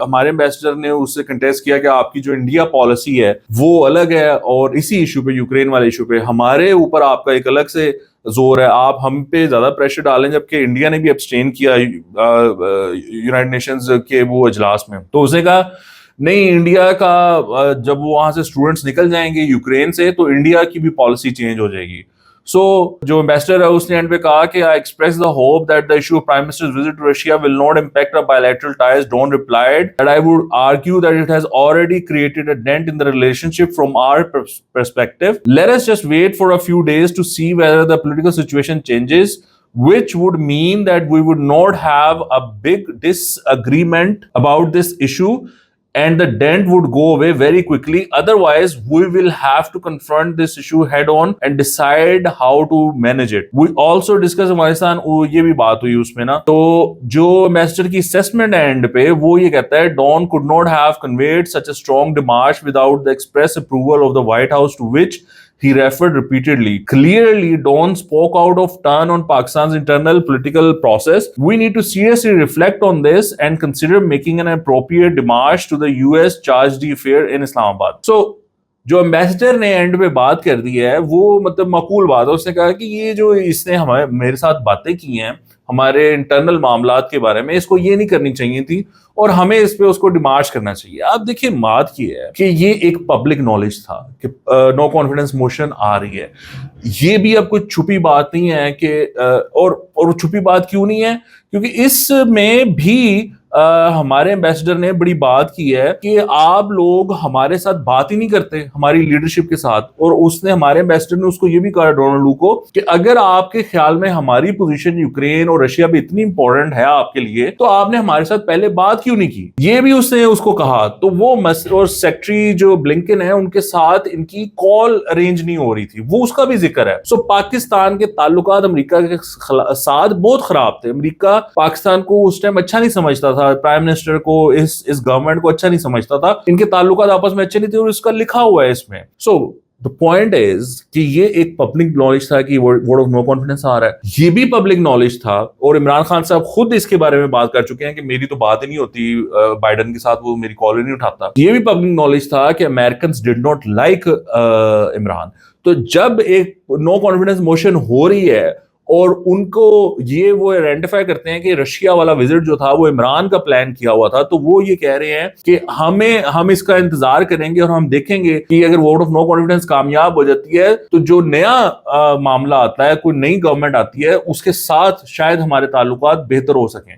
हमारे एम्बेसडर ने उससे कंटेस्ट किया कि आपकी जो इंडिया पॉलिसी है वो अलग है, और इसी इशू पे, यूक्रेन वाले इशू पे, हमारे ऊपर आपका एक अलग से जोर है, आप हम पे ज्यादा प्रेशर डालें, जबकि इंडिया ने भी एब्सटेन किया यूनाइटेड नेशंस के वो इजलास में। तो उसने कहा नहीं, इंडिया का जब वो वहां से स्टूडेंट्स निकल जाएंगे यूक्रेन से तो इंडिया की भी पॉलिसी चेंज हो जाएगी। सो जो एम्बेसडर है उसने एंड पे कहा कि I express the hope that the issue of prime minister's visit to Russia will not impact our bilateral ties. Don't replied that I would argue that it has already created a dent in the relationship from our perspective. Let us just wait for a few days to see whether the political situation changes, which would mean that we would not have a big disagreement about this issue and the dent would go away very quickly. Otherwise, we will have to confront this issue head on and decide how to manage it. We also discuss Afghanistan, ये भी बात हुई उसमें ना। तो जो master की assessment and पे वो ये कहता है, Don could not have conveyed such a strong demarche without the express approval of the White House, to which he referred repeatedly. Clearly, Don spoke out of turn on Pakistan's internal political process. We need to seriously reflect on this and consider making an appropriate demarche to the US charged the affair in Islamabad. So, जो ambassador ने and पे बात कर दी है वो मतलब माकूल बात है। उसने कहा कि ये जो इसने हमारे मेरे साथ बातें की हैं हमारे इंटरनल मामलात के बारे में, इसको ये नहीं करनी चाहिए थी और हमें इस पे उसको डिमार्च करना चाहिए। आप देखिए बात की है कि ये एक पब्लिक नॉलेज था कि नो कॉन्फिडेंस मोशन आ रही है। ये भी अब कोई छुपी बात नहीं है कि और छुपी बात क्यों नहीं है, क्योंकि इसमें भी हमारे एम्बेसडर ने बड़ी बात की है कि आप लोग हमारे साथ बात ही नहीं करते हमारी लीडरशिप के साथ। और उसने हमारे एम्बेसडर ने उसको ये भी कहा डोनाल्ड लू को कि अगर आपके ख्याल में हमारी पोजीशन यूक्रेन और रशिया भी इतनी इंपॉर्टेंट है आपके लिए तो आपने हमारे साथ पहले बात क्यों नहीं की, ये भी उसने उसको कहा। तो वो और सेक्रेटरी जो ब्लिंकन है उनके साथ इनकी कॉल अरेंज नहीं हो रही थी, वो उसका भी जिक्र है। सो पाकिस्तान के ताल्लुकात अमेरिका के साथ बहुत खराब थे। अमेरिका पाकिस्तान को उस टाइम अच्छा नहीं समझता था, प्राइम मिनिस्टर को, इस गवर्नमेंट को अच्छा नहीं समझता था, इनके ताल्लुकात आपस में अच्छे नहीं थे और इसका लिखा हुआ है इसमें। सो द पॉइंट इज कि ये एक पब्लिक नॉलेज था कि वर्ड ऑफ नो कॉन्फिडेंस आ रहा है, ये भी पब्लिक नॉलेज था। और इमरान खान साहब खुद इसके बारे में बात कर चुके हैं कि मेरी तो बात ही नहीं होती बाइडन के साथ, वो मेरी कॉल ही नहीं उठाता। ये भी पब्लिक नॉलेज था कि Americans did not like Imran. तो जब एक नो कॉन्फिडेंस मोशन हो रही है और उनको ये वो आइडेंटिफाई करते हैं कि रशिया वाला विजिट जो था वो इमरान का प्लान किया हुआ था, तो वो ये कह रहे हैं कि हम इसका इंतजार करेंगे और हम देखेंगे कि अगर वोट ऑफ नो कॉन्फिडेंस कामयाब हो जाती है तो जो नया मामला आता है, कोई नई गवर्नमेंट आती है, उसके साथ शायद हमारे ताल्लुकात बेहतर हो सकें।